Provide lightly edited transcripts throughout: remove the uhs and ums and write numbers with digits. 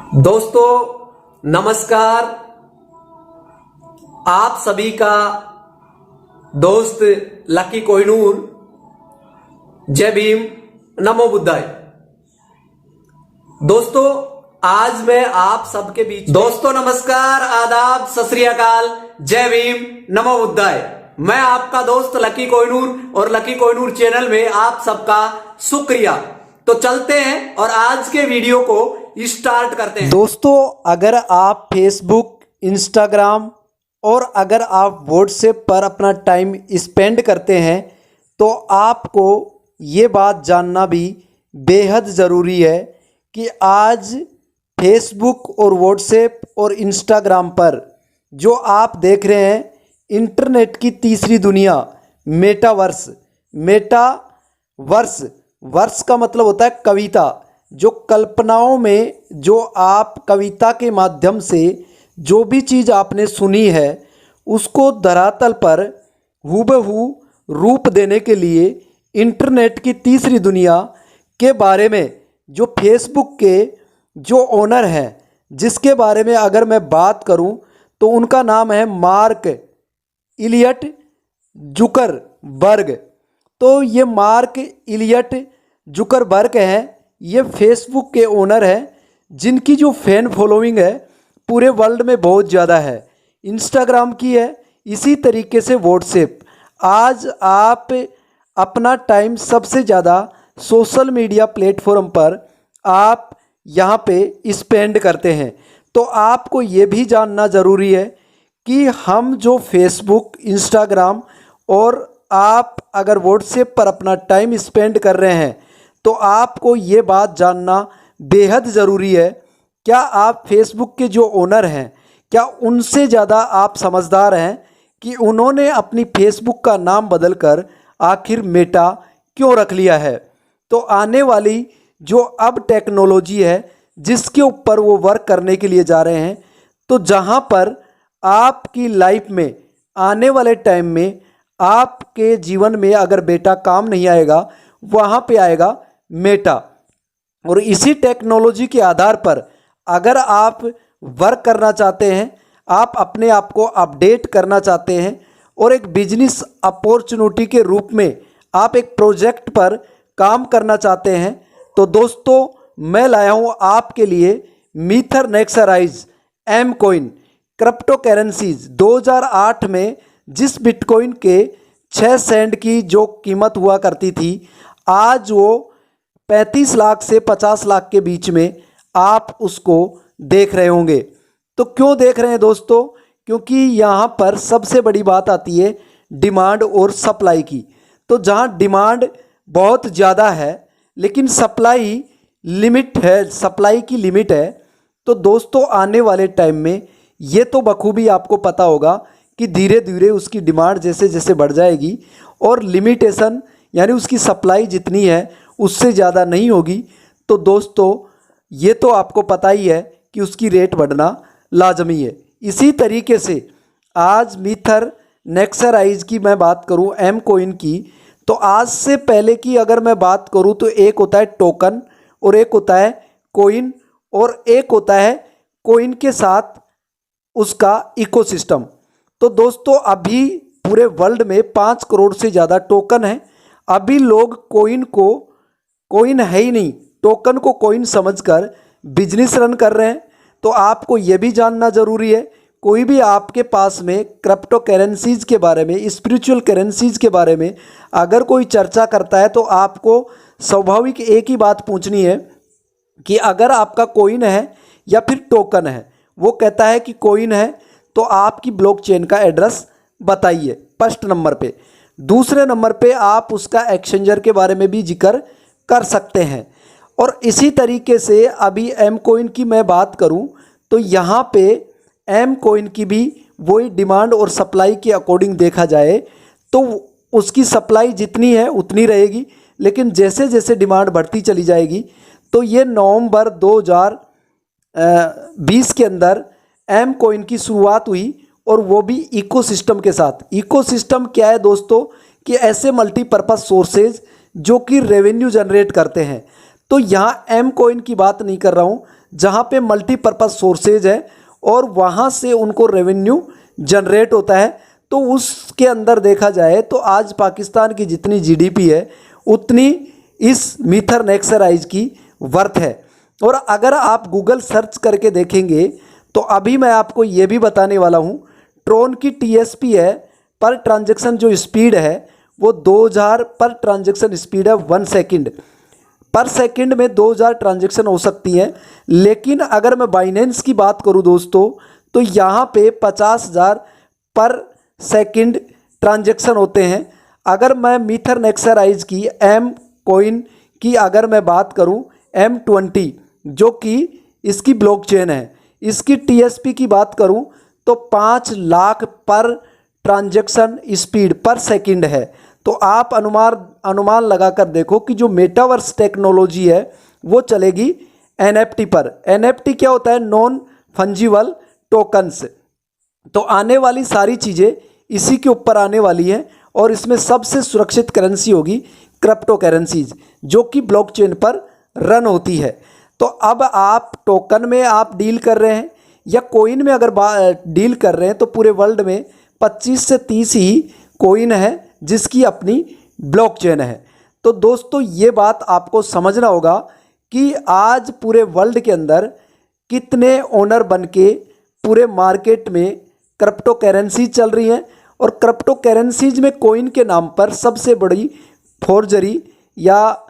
दोस्तों नमस्कार। आप सभी का दोस्त लकी कोहिनूर। जय भीम, नमो बुद्धाय। दोस्तों आज मैं आप सबके बीच दोस्तों नमस्कार, आदाब, सत श्री अकाल, जय भीम, नमो बुद्धाय। मैं आपका दोस्त लकी कोहिनूर और लकी कोहिनूर चैनल में आप सबका शुक्रिया। तो चलते हैं और आज के वीडियो को स्टार्ट करते हैं। दोस्तों अगर आप फेसबुक, इंस्टाग्राम और अगर आप व्हाट्सएप पर अपना टाइम स्पेंड करते हैं तो आपको ये बात जानना भी बेहद ज़रूरी है कि आज फेसबुक और व्हाट्सएप और इंस्टाग्राम पर जो आप देख रहे हैं इंटरनेट की तीसरी दुनिया मेटावर्स। वर्स का मतलब होता है कविता। जो कल्पनाओं में जो आप कविता के माध्यम से जो भी चीज़ आपने सुनी है उसको धरातल पर हूबहू रूप देने के लिए इंटरनेट की तीसरी दुनिया के बारे में जो फेसबुक के जो ओनर हैं जिसके बारे में अगर मैं बात करूं तो उनका नाम है मार्क इलियट जुकरबर्ग। तो ये मार्क इलियट जुकरबर्ग हैं, ये फेसबुक के ओनर हैं जिनकी जो फैन फॉलोइंग है पूरे वर्ल्ड में बहुत ज़्यादा है। इंस्टाग्राम की है, इसी तरीके से व्हाट्सएप। आज आप अपना टाइम सबसे ज़्यादा सोशल मीडिया प्लेटफॉर्म पर आप यहाँ पे स्पेंड करते हैं। तो आपको ये भी जानना ज़रूरी है कि हम जो फेसबुक, इंस्टाग्राम और आप अगर व्हाट्सएप पर अपना टाइम स्पेंड कर रहे हैं तो आपको ये बात जानना बेहद ज़रूरी है, क्या आप फेसबुक के जो ओनर हैं क्या उनसे ज़्यादा आप समझदार हैं कि उन्होंने अपनी फेसबुक का नाम बदलकर आखिर मेटा क्यों रख लिया है। तो आने वाली जो अब टेक्नोलॉजी है जिसके ऊपर वो वर्क करने के लिए जा रहे हैं, तो जहाँ पर आपकी लाइफ में आने वाले टाइम में आपके जीवन में अगर बेटा काम नहीं आएगा वहाँ पे आएगा मेटा। और इसी टेक्नोलॉजी के आधार पर अगर आप वर्क करना चाहते हैं, आप अपने आप को अपडेट करना चाहते हैं और एक बिजनेस अपॉर्चुनिटी के रूप में आप एक प्रोजेक्ट पर काम करना चाहते हैं, तो दोस्तों मैं लाया हूँ आपके लिए मीथरनेक्सराइज एम कॉइन क्रिप्टो करेंसीज। 2008 में जिस बिटकॉइन के 6 सेंट की जो कीमत हुआ करती थी, आज वो 35 लाख से 50 लाख के बीच में आप उसको देख रहे होंगे। तो क्यों देख रहे हैं दोस्तों? क्योंकि यहाँ पर सबसे बड़ी बात आती है डिमांड और सप्लाई की। तो जहाँ डिमांड बहुत ज़्यादा है लेकिन सप्लाई लिमिट है, सप्लाई की लिमिट है, तो दोस्तों आने वाले टाइम में ये तो बखूबी आपको पता होगा कि धीरे धीरे उसकी डिमांड जैसे जैसे बढ़ जाएगी और लिमिटेशन यानी उसकी सप्लाई जितनी है उससे ज़्यादा नहीं होगी, तो दोस्तों ये तो आपको पता ही है कि उसकी रेट बढ़ना लाजमी है। इसी तरीके से आज मीथरनेक्सराइज की मैं बात करूं, एम कॉइन की, तो आज से पहले की अगर मैं बात करूं तो एक होता है टोकन और एक होता है कॉइन और एक होता है कॉइन के साथ उसका इकोसिस्टम। तो दोस्तों अभी पूरे वर्ल्ड में 5 करोड़ से ज़्यादा टोकन है। अभी लोग कॉइन है ही नहीं, टोकन को कॉइन समझकर बिजनेस रन कर रहे हैं। तो आपको ये भी जानना ज़रूरी है, कोई भी आपके पास में क्रिप्टो करेंसीज के बारे में, स्पिरिचुअल करेंसीज के बारे में अगर कोई चर्चा करता है तो आपको स्वाभाविक एक ही बात पूछनी है कि अगर आपका कॉइन है या फिर टोकन है। वो कहता है कि कॉइन है तो आपकी ब्लॉकचेन का एड्रेस बताइए फर्स्ट नंबर पे। दूसरे नंबर पे आप उसका एक्सचेंजर के बारे में भी जिक्र कर सकते हैं। और इसी तरीके से अभी एम कॉइन की मैं बात करूं तो यहाँ पे एम कॉइन की भी वही डिमांड और सप्लाई के अकॉर्डिंग देखा जाए तो उसकी सप्लाई जितनी है उतनी रहेगी, लेकिन जैसे जैसे डिमांड बढ़ती चली जाएगी तो ये नवंबर 2020 के अंदर एम कॉइन की शुरुआत हुई और वो भी इकोसिस्टम के साथ। इकोसिस्टम क्या है दोस्तों कि ऐसे मल्टीपर्पज़ सोर्सेज जो कि रेवेन्यू जनरेट करते हैं। तो यहाँ एम कॉइन की बात नहीं कर रहा हूँ, जहाँ पे मल्टीपर्पज़ सोर्सेज है और वहाँ से उनको रेवेन्यू जनरेट होता है। तो उसके अंदर देखा जाए तो आज पाकिस्तान की जितनी जीडीपी है उतनी इस मीथरनेक्सराइज की वर्थ है। और अगर आप गूगल सर्च करके देखेंगे तो अभी मैं आपको ये भी बताने वाला हूँ, ट्रोन की टीएसपी है पर ट्रांजैक्शन जो स्पीड है वो 2000 पर ट्रांजैक्शन स्पीड है 1 सेकंड। पर सेकंड में 2000 ट्रांजैक्शन हो सकती हैं। लेकिन अगर मैं बाइनेंस की बात करूं दोस्तों तो यहाँ पे 50,000 पर सेकंड ट्रांजैक्शन होते हैं। अगर मैं मीथरनेक्सराइज की एम कॉइन की अगर मैं बात करूं M20 जो कि इसकी ब्लॉकचेन है, इसकी टीएसपी की बात करूं तो 5 लाख पर ट्रांजैक्शन स्पीड पर सेकंड है। तो आप अनुमान लगाकर देखो कि जो मेटावर्स टेक्नोलॉजी है वो चलेगी NFT पर। NFT क्या होता है? Non fungible tokens. तो आने वाली सारी चीज़ें इसी के ऊपर आने वाली हैं और इसमें सबसे सुरक्षित करेंसी होगी क्रिप्टो करेंसीज जो कि ब्लॉकचेन पर रन होती है। तो अब आप टोकन में आप डील कर रहे हैं या कोइन में अगर डील कर रहे हैं तो पूरे वर्ल्ड में 25 से 30 ही कोइन है जिसकी अपनी ब्लॉकचेन है। तो दोस्तों ये बात आपको समझना होगा कि आज पूरे वर्ल्ड के अंदर कितने ओनर बनके पूरे मार्केट में क्रिप्टो करेंसीज चल रही हैं और क्रिप्टो करेंसीज में कोइन के नाम पर सबसे बड़ी फोर्जरी या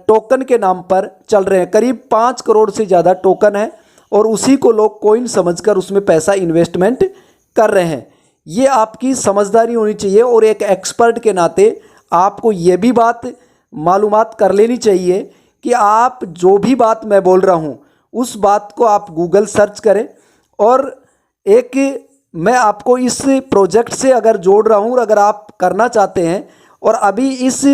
टोकन के नाम पर चल रहे हैं। करीब 5 करोड़ से ज़्यादा टोकन है और उसी को लोग कोइन समझकर उसमें पैसा इन्वेस्टमेंट कर रहे हैं। ये आपकी समझदारी होनी चाहिए और एक एक्सपर्ट के नाते आपको ये भी बात मालूमात कर लेनी चाहिए कि आप जो भी बात मैं बोल रहा हूँ उस बात को आप गूगल सर्च करें। और एक मैं आपको इस प्रोजेक्ट से अगर जोड़ रहा हूँ, अगर आप करना चाहते हैं और अभी इस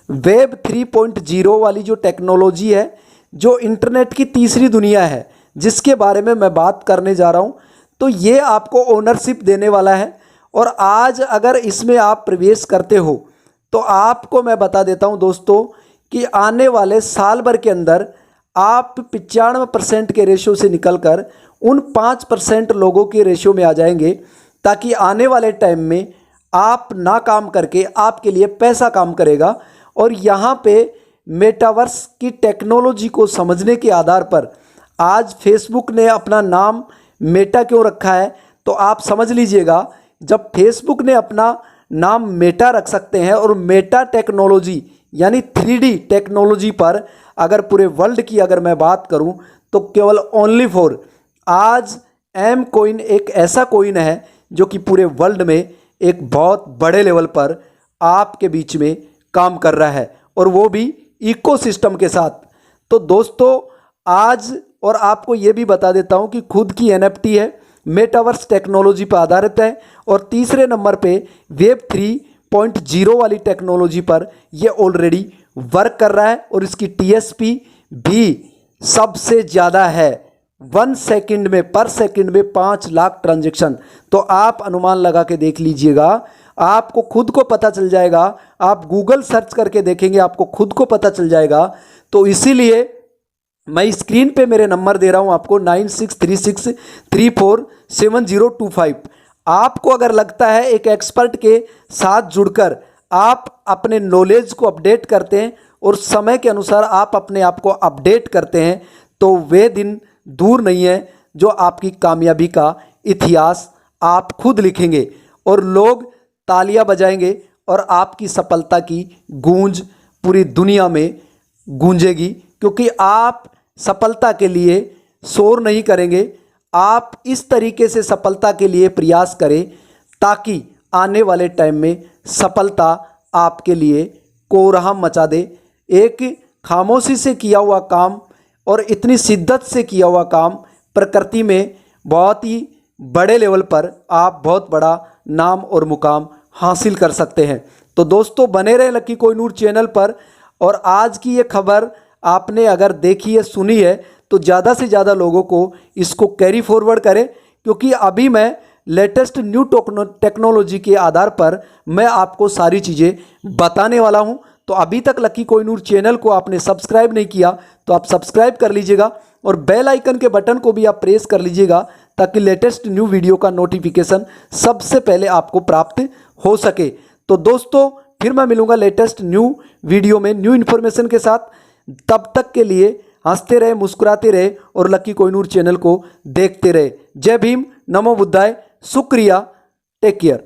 वेब 3.0 वाली जो टेक्नोलॉजी है, जो इंटरनेट की तीसरी दुनिया है जिसके बारे में मैं बात करने जा रहा हूँ, तो ये आपको ओनरशिप देने वाला है। और आज अगर इसमें आप प्रवेश करते हो तो आपको मैं बता देता हूँ दोस्तों कि आने वाले साल भर के अंदर आप 95% के रेशो से निकलकर उन 5% लोगों के रेशो में आ जाएंगे, ताकि आने वाले टाइम में आप ना काम करके आपके लिए पैसा काम करेगा। और यहाँ पे मेटावर्स की टेक्नोलॉजी को समझने के आधार पर आज फेसबुक ने अपना नाम मेटा क्यों रखा है, तो आप समझ लीजिएगा जब फेसबुक ने अपना नाम मेटा रख सकते हैं और मेटा टेक्नोलॉजी यानी 3D टेक्नोलॉजी पर अगर पूरे वर्ल्ड की अगर मैं बात करूं तो केवल ओनली फॉर आज एम कॉइन एक ऐसा कॉइन है जो कि पूरे वर्ल्ड में एक बहुत बड़े लेवल पर आपके बीच में काम कर रहा है और वो भी इकोसिस्टम के साथ। तो दोस्तों आज और आपको ये भी बता देता हूँ कि खुद की NFT है, मेटावर्स टेक्नोलॉजी पर आधारित है और तीसरे नंबर पे वेब 3.0 वाली टेक्नोलॉजी पर ये ऑलरेडी वर्क कर रहा है और इसकी टीएसपी भी सबसे ज़्यादा है। 1 सेकंड में पर सेकंड में 5 लाख ट्रांजैक्शन। तो आप अनुमान लगा के देख लीजिएगा, आपको खुद को पता चल जाएगा। आप गूगल सर्च करके देखेंगे आपको खुद को पता चल जाएगा। तो इसीलिए मैं स्क्रीन पे मेरे नंबर दे रहा हूं आपको 9636347025। आपको अगर लगता है एक एक्सपर्ट के साथ जुड़कर आप अपने नॉलेज को अपडेट करते हैं और समय के अनुसार आप अपने आप को अपडेट करते हैं, तो वे दिन दूर नहीं है जो आपकी कामयाबी का इतिहास आप खुद लिखेंगे और लोग तालियां बजाएंगे और आपकी सफलता की गूंज पूरी दुनिया में गूंजेगी, क्योंकि आप सफलता के लिए शोर नहीं करेंगे। आप इस तरीके से सफलता के लिए प्रयास करें ताकि आने वाले टाइम में सफलता आपके लिए कोहराम मचा दे। एक खामोशी से किया हुआ काम और इतनी शिद्दत से किया हुआ काम प्रकृति में बहुत ही बड़े लेवल पर आप बहुत बड़ा नाम और मुकाम हासिल कर सकते हैं। तो दोस्तों बने रहे लकी कोहिनूर चैनल पर। और आज की ये खबर आपने अगर देखी है, सुनी है, तो ज़्यादा से ज़्यादा लोगों को इसको कैरी फॉरवर्ड करें, क्योंकि अभी मैं लेटेस्ट न्यू टेक्नोलॉजी के आधार पर मैं आपको सारी चीज़ें बताने वाला हूं। तो तो अभी तक लकी कोहिनूर चैनल को आपने सब्सक्राइब नहीं किया तो आप सब्सक्राइब कर लीजिएगा और बेल आइकन के बटन को भी आप प्रेस कर लीजिएगा ताकि लेटेस्ट न्यू वीडियो का नोटिफिकेशन सबसे पहले आपको प्राप्त हो सके। तो दोस्तों फिर मैं मिलूंगा लेटेस्ट न्यू वीडियो में न्यू इन्फॉर्मेशन के साथ। तब तक के लिए हंसते रहे, मुस्कुराते रहे और लकी कोहिनूर चैनल को देखते रहे। जय भीम, नमो बुद्धाय, शुक्रिया, टेक केयर।